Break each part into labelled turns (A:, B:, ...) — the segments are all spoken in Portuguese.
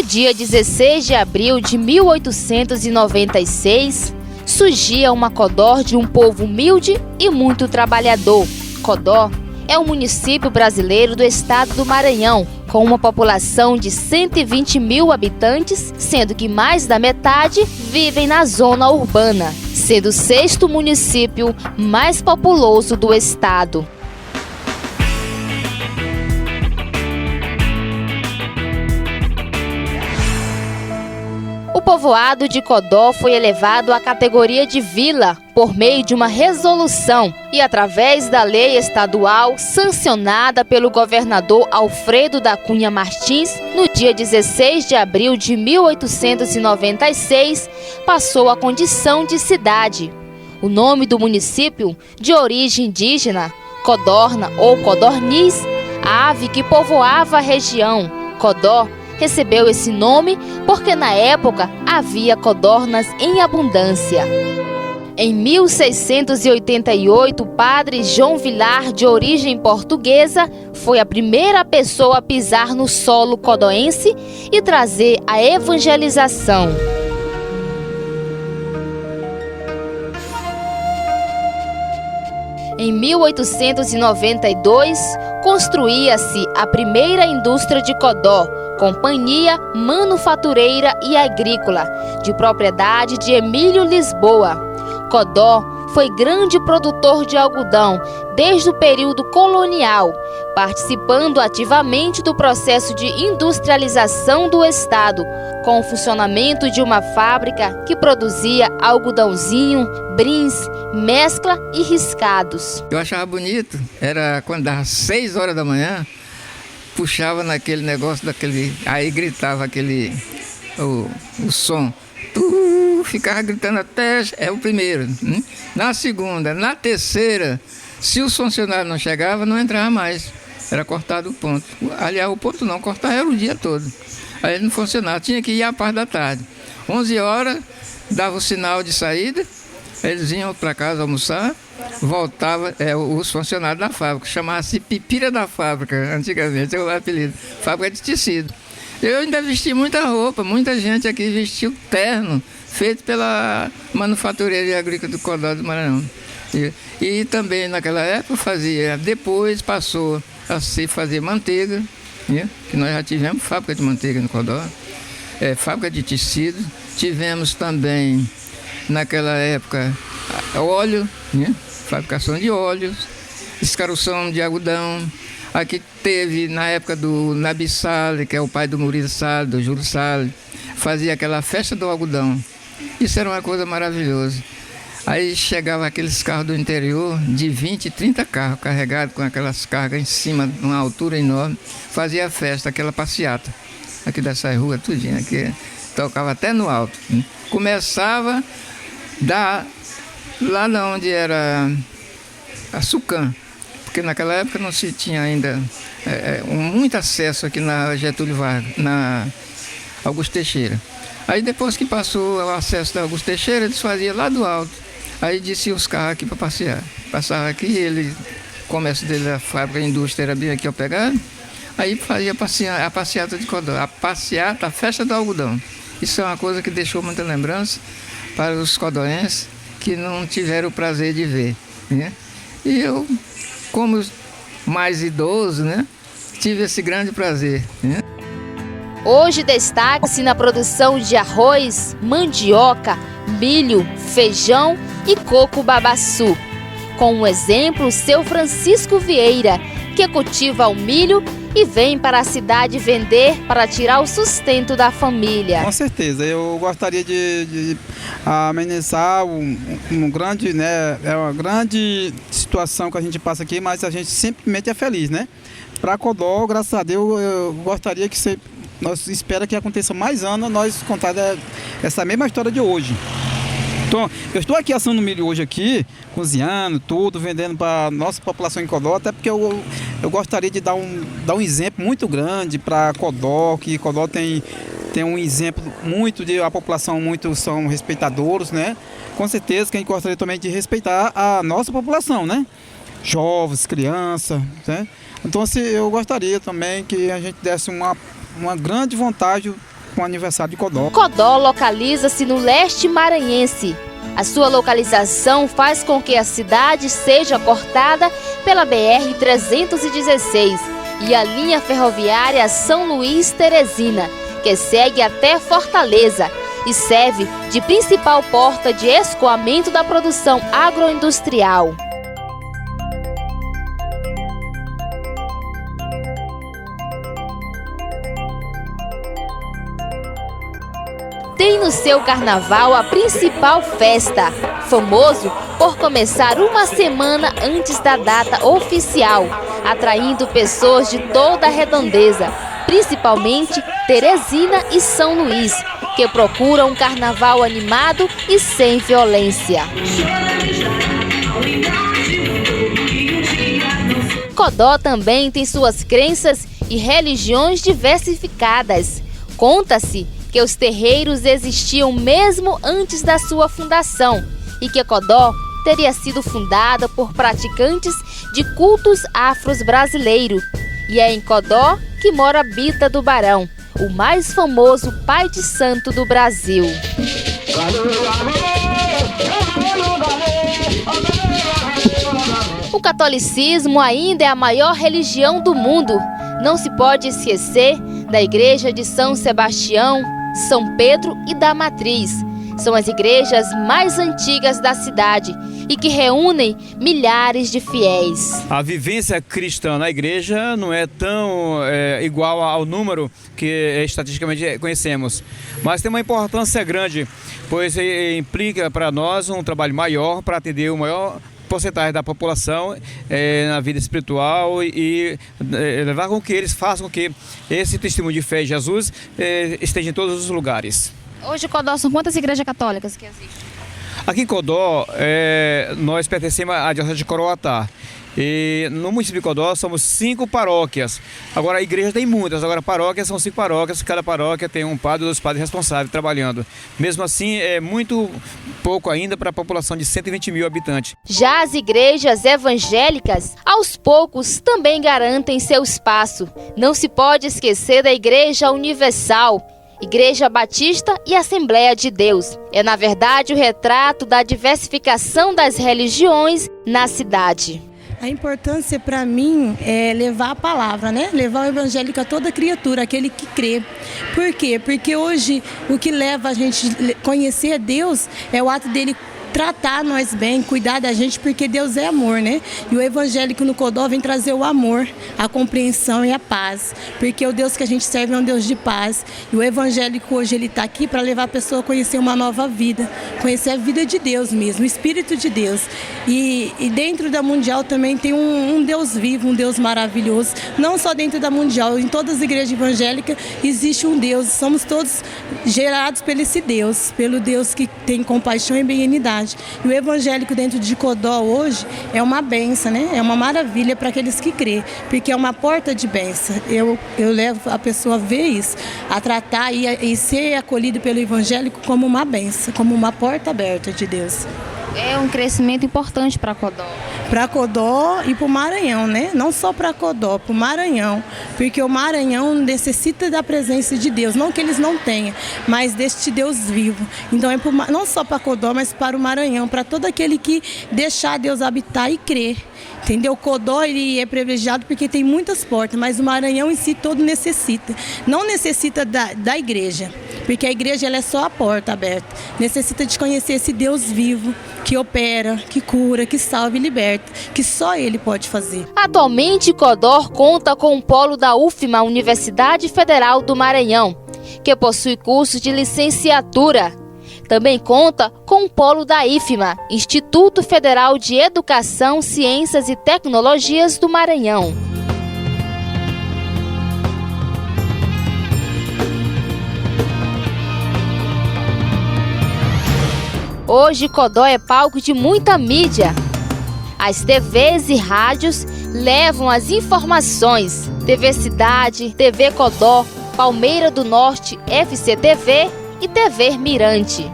A: dia 16 de abril de 1896, surgia uma Codó de um povo humilde e muito trabalhador. Codó é um município brasileiro do estado do Maranhão, com uma população de 120 mil habitantes, sendo que mais da metade vivem na zona urbana, sendo o sexto município mais populoso do estado. O povoado de Codó foi elevado à categoria de vila por meio de uma resolução e através da lei estadual sancionada pelo governador Alfredo da Cunha Martins, no dia 16 de abril de 1896, passou a condição de cidade. O nome do município, de origem indígena, codorna ou codorniz, a ave que povoava a região. Codó recebeu esse nome porque na época havia codornas em abundância. Em 1688, o padre João Vilar, de origem portuguesa, foi a primeira pessoa a pisar no solo codoense e trazer a evangelização. Em 1892, construía-se a primeira indústria de Codó, Companhia Manufatureira e Agrícola, de propriedade de Emílio Lisboa. Codó foi grande produtor de algodão desde o período colonial, participando ativamente do processo de industrialização do estado, com o funcionamento de uma fábrica que produzia algodãozinho, brins, mescla e riscados.
B: Eu achava bonito, era quando dava 6 horas da manhã, puxava naquele negócio daquele, aí gritava o som. Ficava gritando até o primeiro, né? Na segunda, na terceira, se os funcionários não chegavam, não entrava mais. Era cortado o ponto. Aliás, o ponto não, cortar era o dia todo. Aí ele não funcionava, tinha que ir à parte da tarde. 11 horas, dava o sinal de saída, eles vinham para casa almoçar, voltava, os funcionários da fábrica, chamava-se Pipira da Fábrica, antigamente, é o apelido, fábrica de tecido. Eu ainda vesti muita roupa, muita gente aqui vestiu terno, feito pela Manufatureira e Agrícola do Codó do Maranhão. E também naquela época depois passou a se fazer manteiga, né? Que nós já tivemos fábrica de manteiga no Codó, fábrica de tecido, tivemos também naquela época óleo, né? Fabricação de óleos, escarução de algodão. Aqui teve, na época do Nabi Saleh, que é o pai do Murilo Saleh, do Júlio Saleh, fazia aquela festa do algodão. Isso era uma coisa maravilhosa. Aí chegava aqueles carros do interior, de 20, 30 carros carregados com aquelas cargas em cima, numa altura enorme, fazia a festa, aquela passeata. Aqui dessa rua, tudinho, aqui tocava até no alto. Começava lá onde era a Sucam, porque naquela época não se tinha ainda muito acesso aqui na Getúlio Vargas, na Augusto Teixeira. Aí depois que passou o acesso da Augusto Teixeira, eles faziam lá do alto. Aí desciam os carros aqui para passear. Passava aqui, o comércio dele, a fábrica, a indústria era bem aqui ao pegar. Aí fazia a passeata de Codó, a festa do algodão. Isso é uma coisa que deixou muita lembrança para os codoenses que não tiveram o prazer de ver, né? E eu, como mais idoso, né, tive esse grande prazer, né?
A: Hoje destaca-se na produção de arroz, mandioca, milho, feijão e coco babaçu. Com um exemplo, o seu Francisco Vieira, que cultiva o milho e vem para a cidade vender para tirar o sustento da família.
C: Com certeza, eu gostaria de amenizar um grande, né, é uma grande situação que a gente passa aqui, mas a gente simplesmente é feliz, né? Para Codó, graças a Deus, eu gostaria que nós esperamos que aconteça mais anos, nós contar essa mesma história de hoje. Então, eu estou aqui assando milho hoje aqui, cozinhando tudo, vendendo para a nossa população em Codó, até porque eu gostaria de dar um exemplo muito grande para Codó, que Codó tem um exemplo muito de a população muito são respeitadores, né? Com certeza que a gente gostaria também de respeitar a nossa população, né? Jovens, crianças, né? Então, assim, eu gostaria também que a gente desse uma grande vontade com o aniversário de Codó.
A: Codó localiza-se no leste maranhense. A sua localização faz com que a cidade seja cortada pela BR-316 e a linha ferroviária São Luís-Teresina, que segue até Fortaleza e serve de principal porta de escoamento da produção agroindustrial. Tem no seu carnaval a principal festa, famoso por começar uma semana antes da data oficial, atraindo pessoas de toda a redondeza, principalmente Teresina e São Luís, que procuram um carnaval animado e sem violência. Codó também tem suas crenças e religiões diversificadas. Conta-se que os terreiros existiam mesmo antes da sua fundação e que Codó teria sido fundada por praticantes de cultos afros brasileiros. E é em Codó que mora Bita do Barão, o mais famoso pai de santo do Brasil. O catolicismo ainda é a maior religião do mundo. Não se pode esquecer da Igreja de São Sebastião, São Pedro e da Matriz. São as igrejas mais antigas da cidade e que reúnem milhares de fiéis.
D: A vivência cristã na igreja não é tão igual ao número que estatisticamente conhecemos, mas tem uma importância grande, pois implica para nós um trabalho maior para atender o maior porcentagem da população na vida espiritual e levar com que eles façam com que esse testemunho de fé em Jesus esteja em todos os lugares.
A: Hoje em Codó são quantas igrejas católicas que existem?
D: Aqui em Codó, nós pertencemos à Diocese de Coroatá. E no município de Codó somos 5 paróquias. Agora a igreja tem muitas, agora paróquias são 5 paróquias, cada paróquia tem um padre ou 2 padres responsáveis trabalhando. Mesmo assim, é muito pouco ainda para a população de 120 mil habitantes.
A: Já as igrejas evangélicas, aos poucos, também garantem seu espaço. Não se pode esquecer da Igreja Universal, Igreja Batista e Assembleia de Deus. É, na verdade, o retrato da diversificação das religiões na cidade.
E: A importância para mim é levar a palavra, né? Levar o evangelho a toda criatura, aquele que crê. Por quê? Porque hoje o que leva a gente a conhecer Deus é o ato dele tratar nós bem, cuidar da gente, porque Deus é amor, né? E o evangélico no Codó vem trazer o amor, a compreensão e a paz, porque o Deus que a gente serve é um Deus de paz. E o evangélico hoje ele está aqui para levar a pessoa a conhecer uma nova vida, conhecer a vida de Deus mesmo, o Espírito de Deus. E dentro da Mundial também tem um Deus vivo, um Deus maravilhoso. Não só dentro da Mundial, em todas as igrejas evangélicas existe um Deus. Somos todos gerados por esse Deus, pelo Deus que tem compaixão e benignidade. E o evangélico dentro de Codó hoje é uma benção, né? É uma maravilha para aqueles que crê, porque é uma porta de bênção. Eu levo a pessoa a ver isso, a tratar e ser acolhido pelo evangélico como uma benção, como uma porta aberta de Deus.
A: É um crescimento importante para Codó.
E: Para Codó e para o Maranhão, né? Não só para Codó, para o Maranhão, porque o Maranhão necessita da presença de Deus, não que eles não tenham, mas deste Deus vivo. Então é não só para Codó, mas para o Maranhão, para todo aquele que deixar Deus habitar e crer. Entendeu? O Codó ele é privilegiado porque tem muitas portas, mas o Maranhão em si todo necessita. Não necessita da igreja, porque a igreja ela é só a porta aberta. Necessita de conhecer esse Deus vivo, que opera, que cura, que salva e liberta, que só Ele pode fazer.
A: Atualmente, Codó conta com um polo da UFMA, Universidade Federal do Maranhão, que possui cursos de licenciatura. Também conta com um polo da IFMA, Instituto Federal de Educação, Ciências e Tecnologias do Maranhão. Hoje, Codó é palco de muita mídia. As TVs e rádios levam as informações. TV Cidade, TV Codó, Palmeira do Norte, FCTV e TV Mirante.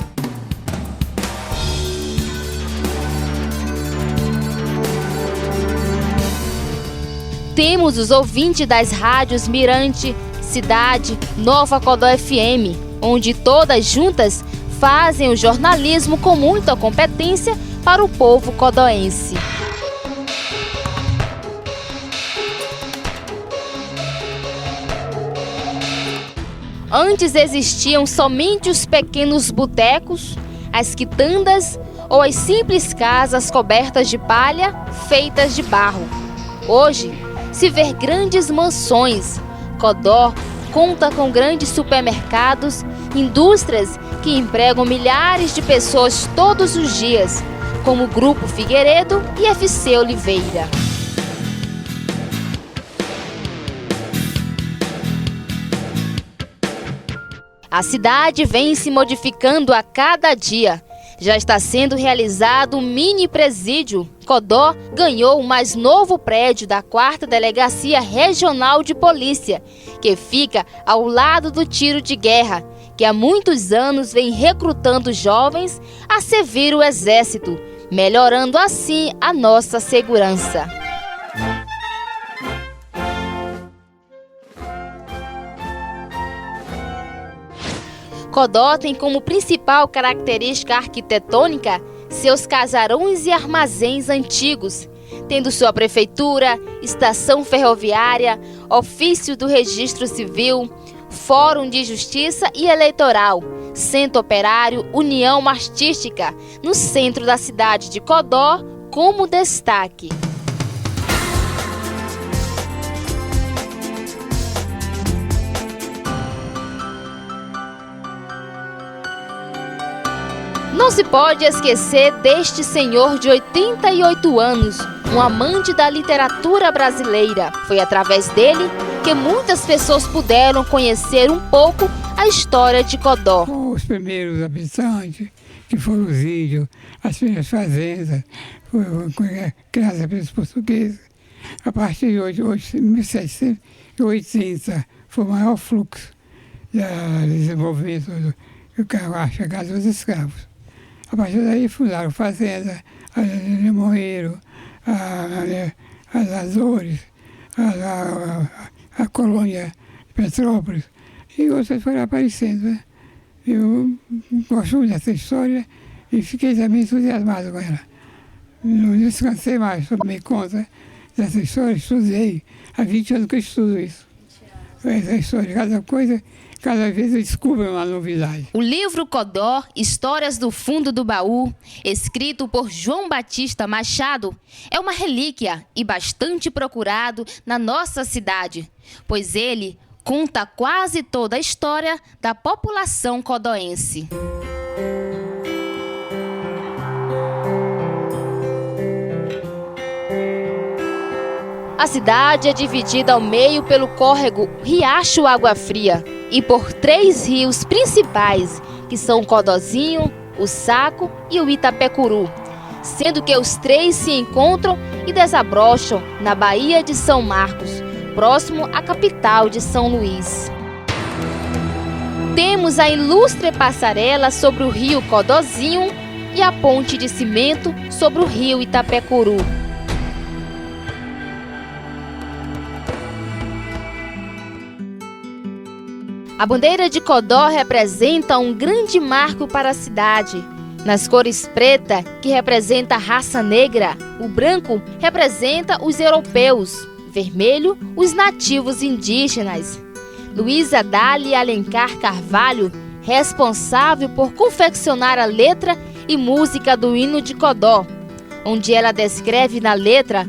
A: Temos os ouvintes das rádios Mirante, Cidade Nova Codó FM, onde todas juntas fazem o jornalismo com muita competência para o povo codóense. Antes existiam somente os pequenos botecos, as quitandas ou as simples casas cobertas de palha, feitas de barro. Hoje, se vê grandes mansões. Codó conta com grandes supermercados, indústrias que empregam milhares de pessoas todos os dias, como o Grupo Figueiredo e FC Oliveira. A cidade vem se modificando a cada dia. Já está sendo realizado um mini presídio. Codó ganhou o mais novo prédio da 4ª Delegacia Regional de Polícia, que fica ao lado do tiro de guerra, que há muitos anos vem recrutando jovens a servir o Exército, melhorando assim a nossa segurança. Codó tem como principal característica arquitetônica seus casarões e armazéns antigos, tendo sua prefeitura, estação ferroviária, ofício do registro civil, fórum de justiça e eleitoral, centro operário, união artística, no centro da cidade de Codó, como destaque. Não se pode esquecer deste senhor de 88 anos, um amante da literatura brasileira. Foi através dele que muitas pessoas puderam conhecer um pouco a história de Codó.
F: Os primeiros habitantes, que foram os índios, as primeiras fazendas, foram criadas pelos portugueses. A partir de 1780, foi o maior fluxo de desenvolvimento a chegada dos escravos. A partir daí fundaram fazendas, a Limoeiro, as Azores, a colônia de Petrópolis, e outras foram aparecendo. Né? Eu gosto muito dessa história e fiquei também entusiasmado com ela. Não descansei mais, tomei conta dessa história, estudei. Há 20 anos que eu estudo isso. Essa história, cada coisa, cada vez eu descubro uma novidade.
A: O livro Codó, Histórias do Fundo do Baú, escrito por João Batista Machado, é uma relíquia e bastante procurado na nossa cidade, pois ele conta quase toda a história da população codóense. A cidade é dividida ao meio pelo córrego Riacho Água Fria e por 3 rios principais, que são o Codózinho, o Saco e o Itapecuru, sendo que os 3 se encontram e desabrocham na Baía de São Marcos, próximo à capital de São Luís. Temos a ilustre passarela sobre o rio Codózinho e a ponte de cimento sobre o rio Itapecuru. A bandeira de Codó representa um grande marco para a cidade. Nas cores preta, que representa a raça negra, o branco representa os europeus, vermelho, os nativos indígenas. Luísa Dália Alencar Carvalho, responsável por confeccionar a letra e música do hino de Codó, onde ela descreve na letra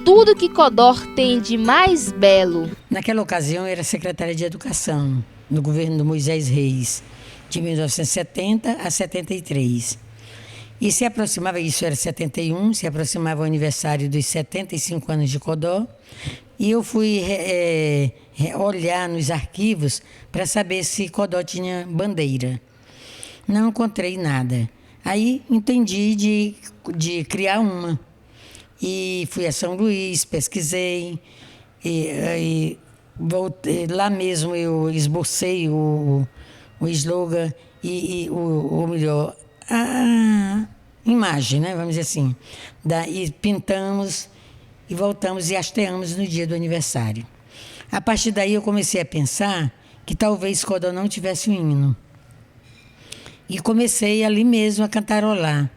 A: tudo que Codó tem de mais belo.
G: Naquela ocasião, eu era secretária de Educação no governo do Moisés Reis, de 1970 a 73. E se aproximava, isso era 71, se aproximava o aniversário dos 75 anos de Codó, e eu fui olhar nos arquivos para saber se Codó tinha bandeira. Não encontrei nada. Aí entendi de criar uma. E fui a São Luís, pesquisei, e voltei, lá mesmo eu esbocei o slogan ou melhor, a imagem, né, vamos dizer assim. E pintamos e voltamos e hasteamos no dia do aniversário. A partir daí eu comecei a pensar que talvez Codó não tivesse um hino. E comecei ali mesmo a cantarolar.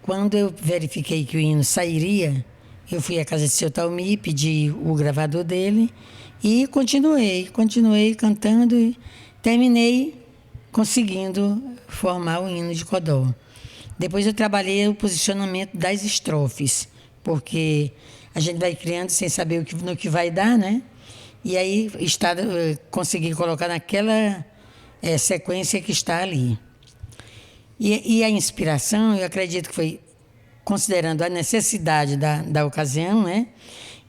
G: Quando eu verifiquei que o hino sairia, eu fui à casa de seu Talmi, pedi o gravador dele e continuei cantando e terminei conseguindo formar o hino de Codó. Depois eu trabalhei o posicionamento das estrofes, porque a gente vai criando sem saber no que vai dar, né? E aí consegui colocar naquela sequência que está ali. E a inspiração, eu acredito que foi considerando a necessidade da ocasião, né?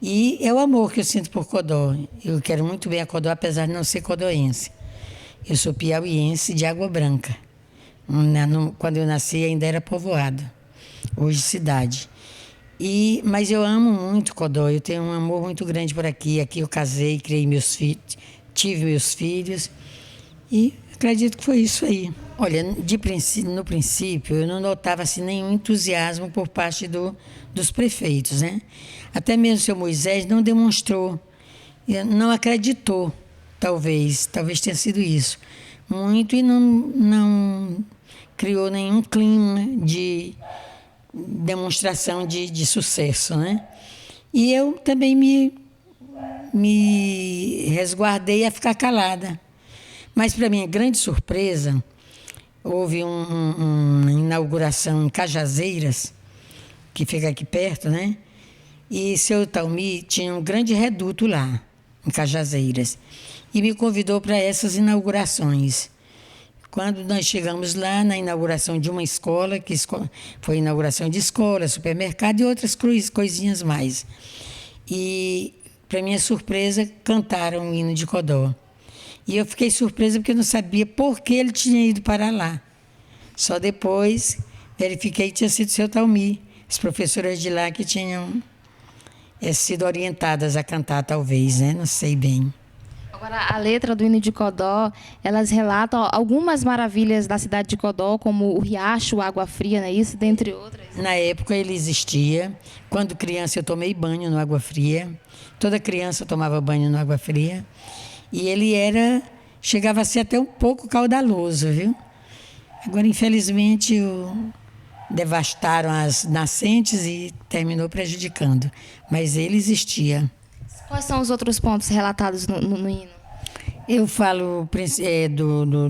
G: E é o amor que eu sinto por Codó. Eu quero muito bem a Codó, apesar de não ser codoense. Eu sou piauiense de Água Branca. Quando eu nasci ainda era povoado, hoje cidade. Mas eu amo muito Codó, eu tenho um amor muito grande por aqui. Aqui eu casei, criei meus filhos, tive meus filhos e acredito que foi isso aí. Olha, no princípio eu não notava assim, nenhum entusiasmo por parte dos prefeitos, né? Até mesmo o seu Moisés não demonstrou, não acreditou, talvez tenha sido isso, muito, e não criou nenhum clima de demonstração de sucesso, né? E eu também me resguardei a ficar calada. Mas, para minha grande surpresa, houve uma inauguração em Cajazeiras, que fica aqui perto, né? E seu Talmi tinha um grande reduto lá, em Cajazeiras, e me convidou para essas inaugurações. Quando nós chegamos lá na inauguração de uma escola, que foi inauguração de escola, supermercado e outras coisinhas mais. E, para minha surpresa, cantaram o hino de Codó. E eu fiquei surpresa porque eu não sabia por que ele tinha ido para lá. Só depois verifiquei que tinha sido seu Talmi, as professoras de lá que tinham sido orientadas a cantar, talvez, né? Não sei bem.
A: Agora, a letra do hino de Codó, elas relatam algumas maravilhas da cidade de Codó, como o riacho, água fria, não é isso? Dentre outras.
G: Na época ele existia. Quando criança eu tomei banho no Água Fria. Toda criança tomava banho no Água Fria. E ele chegava a ser até um pouco caudaloso, viu? Agora, infelizmente, devastaram as nascentes e terminou prejudicando. Mas ele existia.
A: Quais são os outros pontos relatados no hino?
G: Eu falo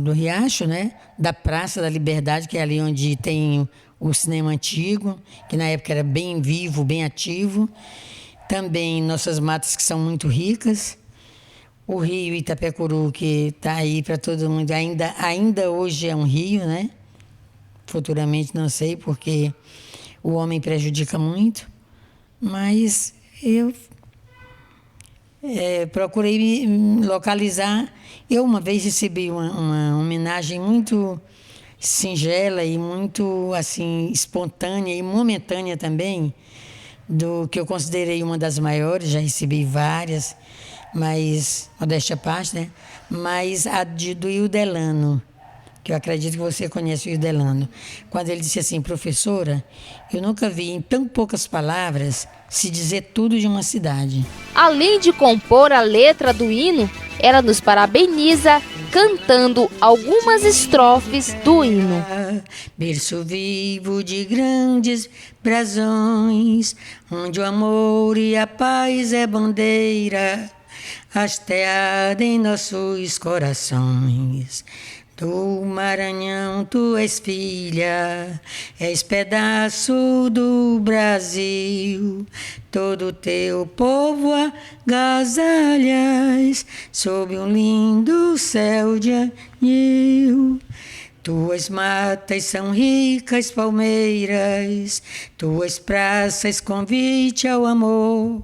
G: do Riacho, né? Da Praça da Liberdade, que é ali onde tem o cinema antigo, que na época era bem vivo, bem ativo. Também nossas matas, que são muito ricas. O rio Itapecuru, que está aí para todo mundo, ainda hoje é um rio, né? Futuramente não sei, porque o homem prejudica muito. Mas eu procurei me localizar. Eu uma vez recebi uma homenagem muito singela e muito assim espontânea e momentânea também, do que eu considerei uma das maiores, já recebi várias, mas, modéstia à parte, né? Mas a do Ildelano, que eu acredito que você conhece o Ildelano, quando ele disse assim: professora, eu nunca vi em tão poucas palavras se dizer tudo de uma cidade.
A: Além de compor a letra do hino, ela nos parabeniza cantando algumas estrofes do hino.
G: Berço vivo de grandes brasões, onde o amor e a paz é bandeira, hasteada em nossos corações. Do Maranhão tu és filha, és pedaço do Brasil, todo teu povo agasalhas sob um lindo céu de anil. Tuas matas são ricas palmeiras, tuas praças convite ao amor.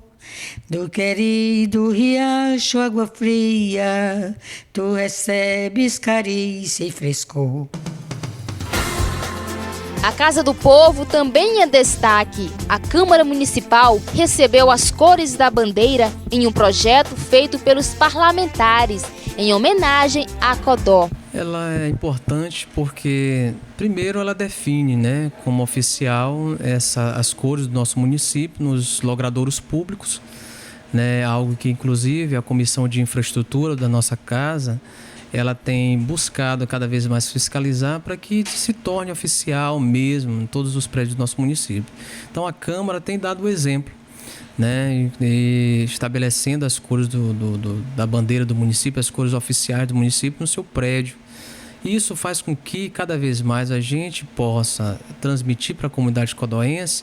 G: Do querido riacho água fria, tu recebes carícia e frescor.
A: A Casa do Povo também é destaque. A Câmara Municipal recebeu as cores da bandeira em um projeto feito pelos parlamentares, em homenagem a Codó.
H: Ela é importante porque, primeiro, ela define, né, como oficial as cores do nosso município nos logradouros públicos. né? Algo que inclusive a Comissão de Infraestrutura da nossa casa, ela tem buscado cada vez mais fiscalizar para que se torne oficial mesmo em todos os prédios do nosso município. Então a Câmara tem dado o exemplo, né? E estabelecendo as cores da bandeira do município, as cores oficiais do município no seu prédio. Isso faz com que cada vez mais a gente possa transmitir para a comunidade codóense,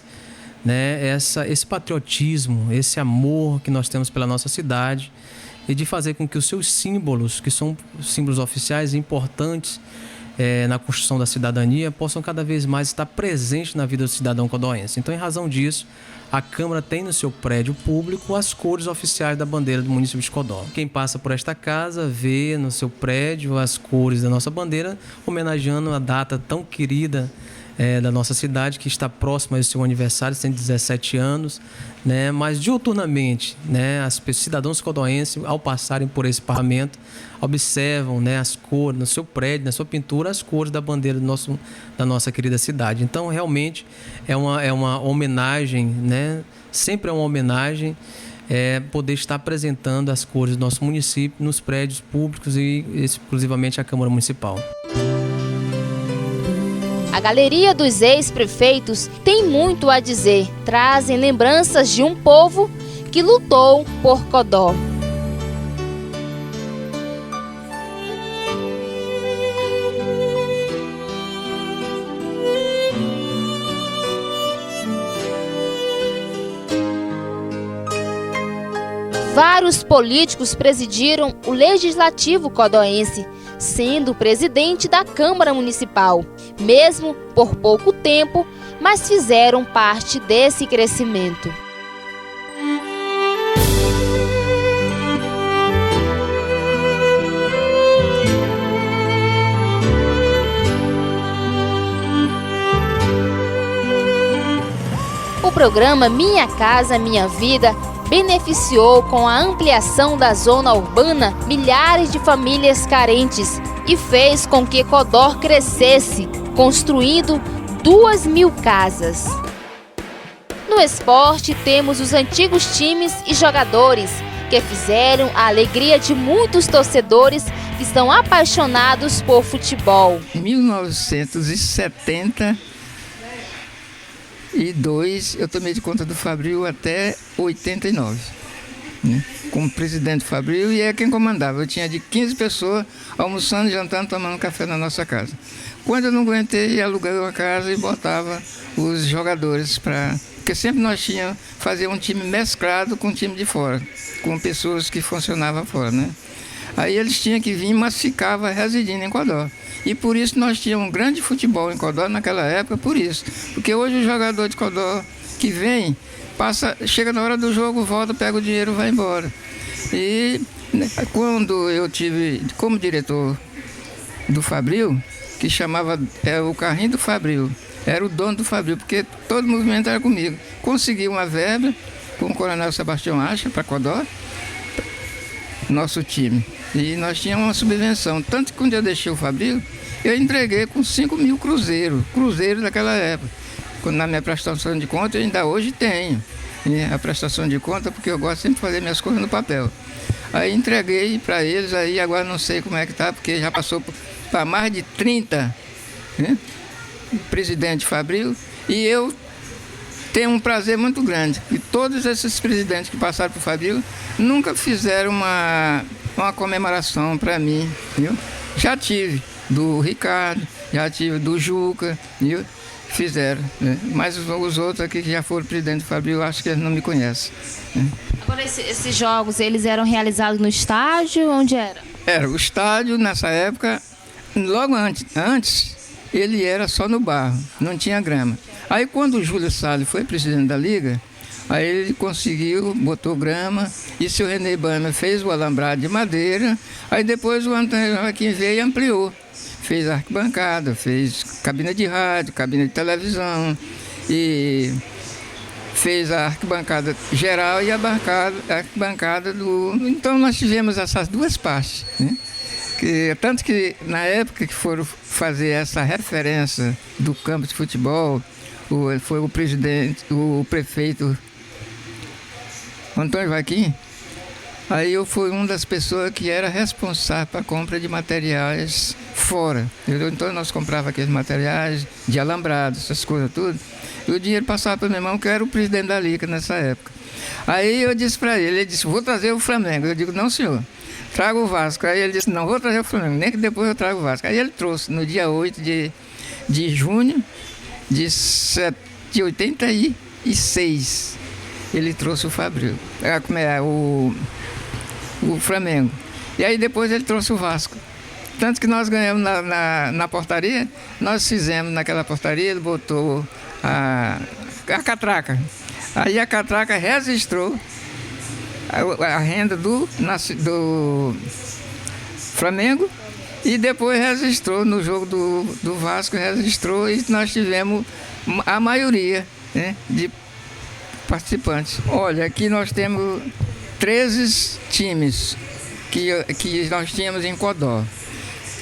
H: né, esse patriotismo, esse amor que nós temos pela nossa cidade, e de fazer com que os seus símbolos, que são símbolos oficiais importantes na construção da cidadania, possam cada vez mais estar presentes na vida do cidadão codóense. Então, em razão disso, a Câmara tem no seu prédio público as cores oficiais da bandeira do município de Codó. Quem passa por esta casa vê no seu prédio as cores da nossa bandeira, homenageando a data tão querida da nossa cidade, que está próxima ao seu aniversário, 117 anos, né? Mas diuturnamente, né, os cidadãos codóenses, ao passarem por esse parlamento, observam, né, as cores no seu prédio, na sua pintura, as cores da bandeira da nossa querida cidade. Então, realmente, é uma homenagem, né? Sempre é uma homenagem poder estar apresentando as cores do nosso município nos prédios públicos e exclusivamente a Câmara Municipal.
A: A Galeria dos Ex-Prefeitos tem muito a dizer. Trazem lembranças de um povo que lutou por Codó. Vários políticos presidiram o Legislativo codóense, sendo presidente da Câmara Municipal, mesmo por pouco tempo, mas fizeram parte desse crescimento. O programa Minha Casa Minha Vida beneficiou com a ampliação da zona urbana milhares de famílias carentes e fez com que Codó crescesse, construindo 2.000 casas. No esporte, temos os antigos times e jogadores que fizeram a alegria de muitos torcedores que estão apaixonados por futebol.
B: Em 1972, eu tomei de conta do Fabril até 89, né? Como presidente do Fabril, e é quem comandava. Eu tinha de 15 pessoas almoçando, jantando, tomando café na nossa casa. Quando eu não aguentei, aluguei uma casa e botava os jogadores porque sempre nós tínhamos fazer um time mesclado com um time de fora, com pessoas que funcionavam fora, né? Aí eles tinham que vir, mas ficava residindo em Codó. E por isso nós tínhamos um grande futebol em Codó naquela época, por isso. Porque hoje o jogador de Codó que vem, chega na hora do jogo, volta, pega o dinheiro e vai embora. E quando eu tive como diretor do Fabril, que chamava o carrinho do Fabril, era o dono do Fabril, porque todo o movimento era comigo. Consegui uma verba com o coronel Sebastião Acha para Codó, nosso time. E nós tínhamos uma subvenção. Tanto que quando eu deixei o Fabril, eu entreguei com 5.000 cruzeiros daquela época. Na minha prestação de conta, eu ainda hoje tenho a prestação de conta, porque eu gosto sempre de fazer minhas coisas no papel. Aí entreguei para eles, aí agora não sei como é que está, porque já passou para mais de 30, né, presidente Fabril, e eu tenho um prazer muito grande, que todos esses presidentes que passaram por Fabril nunca fizeram uma comemoração para mim, viu? Já tive do Ricardo, já tive do Juca, viu? Fizeram, né? Mas os outros aqui que já foram presidente do Fabril, acho que eles não me conhecem, né?
A: Agora, esses jogos, eles eram realizados no estádio? Onde era?
B: Era o estádio, nessa época, logo antes ele era só no barro, não tinha grama. Aí quando o Júlio Salles foi presidente da Liga, aí ele conseguiu, botou grama, e o seu René Bana fez o alambrado de madeira, aí depois o Antônio Joaquim veio e ampliou. Fez arquibancada, fez cabine de rádio, cabine de televisão, e fez a arquibancada geral e a arquibancada do... Então nós tivemos essas duas partes, né? Tanto que na época que foram fazer essa referência do campo de futebol, foi o prefeito Antônio Joaquim. Aí eu fui uma das pessoas que era responsável para a compra de materiais fora. Então nós comprava aqueles materiais de alambrado, essas coisas tudo. E o dinheiro passava para o meu irmão, que era o presidente da Liga nessa época. Aí eu disse para ele disse, vou trazer o Flamengo. Eu digo, não senhor, traga o Vasco. Aí ele disse, não, vou trazer o Flamengo, nem que depois eu trago o Vasco. Aí ele trouxe no dia 8 de junho de 86. Ele trouxe o Fabril, o Flamengo. E aí depois ele trouxe o Vasco. Tanto que nós ganhamos na portaria, nós fizemos naquela portaria, ele botou a catraca. Aí a catraca registrou a renda do Flamengo e depois registrou no jogo do Vasco, registrou e nós tivemos a maioria, né, de participantes. Olha, aqui nós temos 13 times que nós tínhamos em Codó.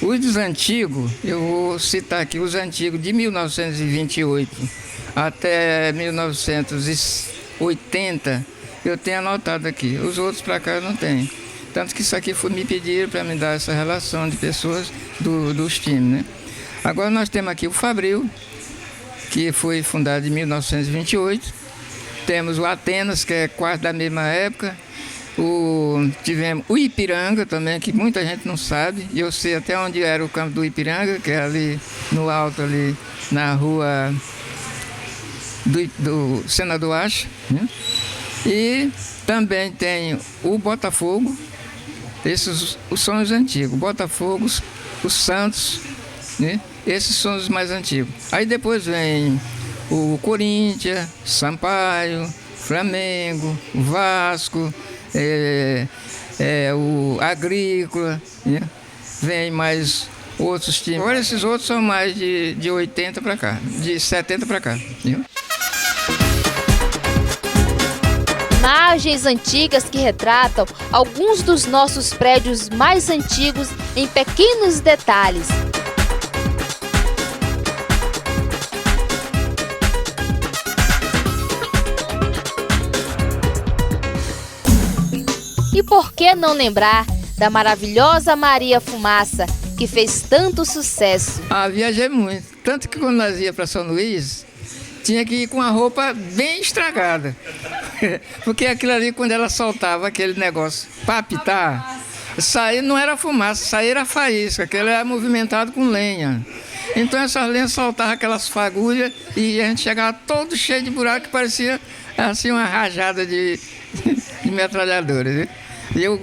B: Os antigos, eu vou citar aqui, os antigos de 1928 até 1980, eu tenho anotado aqui. Os outros para cá eu não tenho. Tanto que isso aqui me pediram para me dar essa relação de pessoas dos times, né? Agora nós temos aqui o Fabril, que foi fundado em 1928. Temos o Atenas, que é quase da mesma época. Tivemos o Ipiranga também, que muita gente não sabe. E eu sei até onde era o campo do Ipiranga, que é ali no alto, ali na rua do Senador Acha, né? E também tem o Botafogo. Esses são os antigos. O Botafogo, os Santos, né? Esses são os mais antigos. Aí depois vem o Corinthians, Sampaio, Flamengo, Vasco, o Agrícola, né? Vem mais outros times. Agora esses outros são mais de 80 para cá, de 70 para cá. Viu?
A: Imagens antigas que retratam alguns dos nossos prédios mais antigos em pequenos detalhes. E por que não lembrar da maravilhosa Maria Fumaça, que fez tanto sucesso?
B: Viajei muito. Tanto que quando nós ia para São Luís, tinha que ir com a roupa bem estragada. Porque aquilo ali, quando ela soltava aquele negócio para apitar, sair não era fumaça, sair era faísca, aquele era movimentado com lenha. Então essas lenhas soltavam aquelas fagulhas e a gente chegava todo cheio de buraco, que parecia assim uma rajada de metralhadora, né? E eu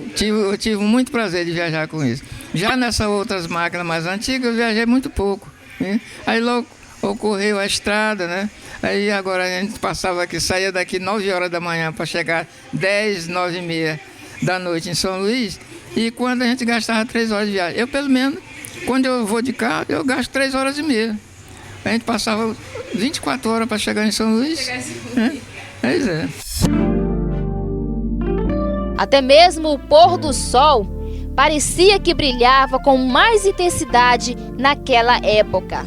B: tive muito prazer de viajar com isso. Já nessas outras máquinas mais antigas, eu viajei muito pouco, né? Aí logo ocorreu a estrada, né? Aí agora a gente passava aqui, saía daqui 9 horas da manhã para chegar 10, 9 e meia da noite em São Luís. E quando a gente gastava 3 horas de viagem, eu pelo menos, quando eu vou de carro, eu gasto 3 horas e meia. A gente passava 24 horas para chegar em São Luís. Né? Pois é.
A: Até mesmo o pôr do sol parecia que brilhava com mais intensidade naquela época.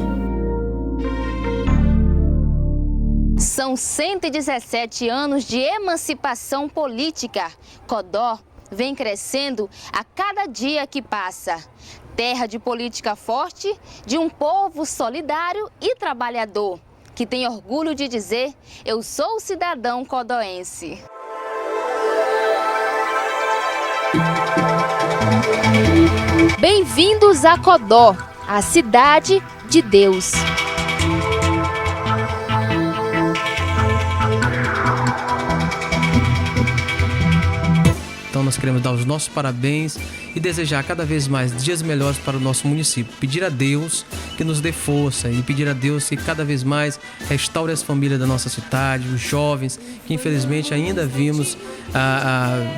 A: São 117 anos de emancipação política. Codó vem crescendo a cada dia que passa. Terra de política forte, de um povo solidário e trabalhador, que tem orgulho de dizer: eu sou cidadão codoense. Bem-vindos a Codó, a cidade de Deus.
H: Então nós queremos dar os nossos parabéns e desejar cada vez mais dias melhores para o nosso município. Pedir a Deus que nos dê força e pedir a Deus que cada vez mais restaure as famílias da nossa cidade, os jovens que infelizmente ainda vimos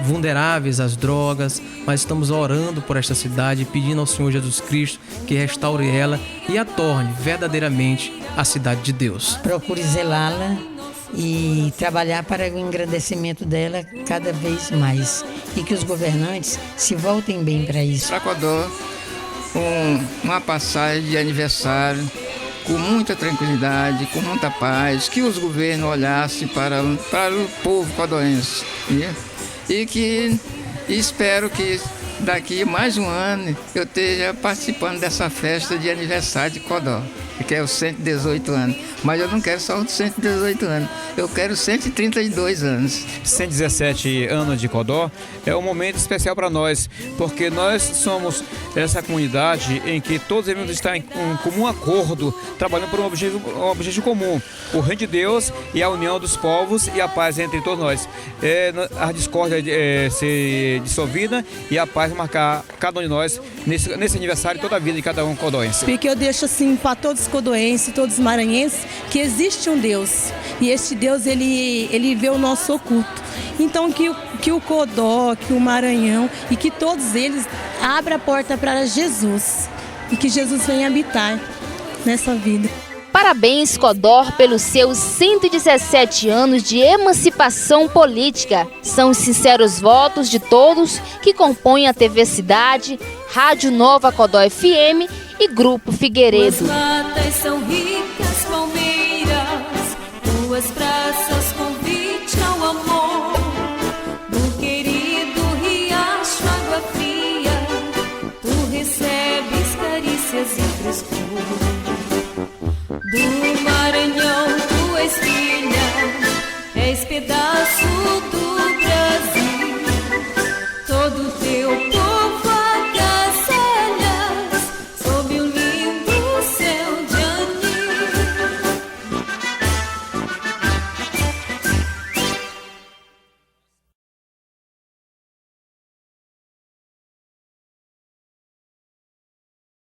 H: vulneráveis às drogas, mas estamos orando por esta cidade, pedindo ao Senhor Jesus Cristo que restaure ela e a torne verdadeiramente a cidade de Deus.
G: Procure zelá-la e trabalhar para o engrandecimento dela cada vez mais. E que os governantes se voltem bem para isso.
B: Para Codó, uma passagem de aniversário com muita tranquilidade, com muita paz, que os governos olhassem para o povo codoense, né? e que espero que daqui mais um ano eu esteja participando dessa festa de aniversário de Codó, que é os 118 anos. Mas eu não quero só os 118 anos, eu quero 132 anos.
D: 117 anos de Codó é um momento especial para nós, porque nós somos essa comunidade em que todos devemos estar em um comum acordo, trabalhando por um objetivo comum, o reino de Deus e a união dos povos e a paz entre todos nós. A discórdia ser dissolvida e a paz marcar cada um de nós nesse aniversário, toda a vida de cada um codóense.
E: Porque eu deixo assim para todos os codoenses, todos os maranhenses, que existe um Deus. E este Deus, ele vê o nosso oculto. Então que o Codó, que o Maranhão e que todos eles abram a porta para Jesus. E que Jesus venha habitar nessa vida.
A: Parabéns, Codó, pelos seus 117 anos de emancipação política. São os sinceros votos de todos que compõem a TV Cidade, Rádio Nova Codó FM e Grupo Figueiredo.
I: As matas são ricas.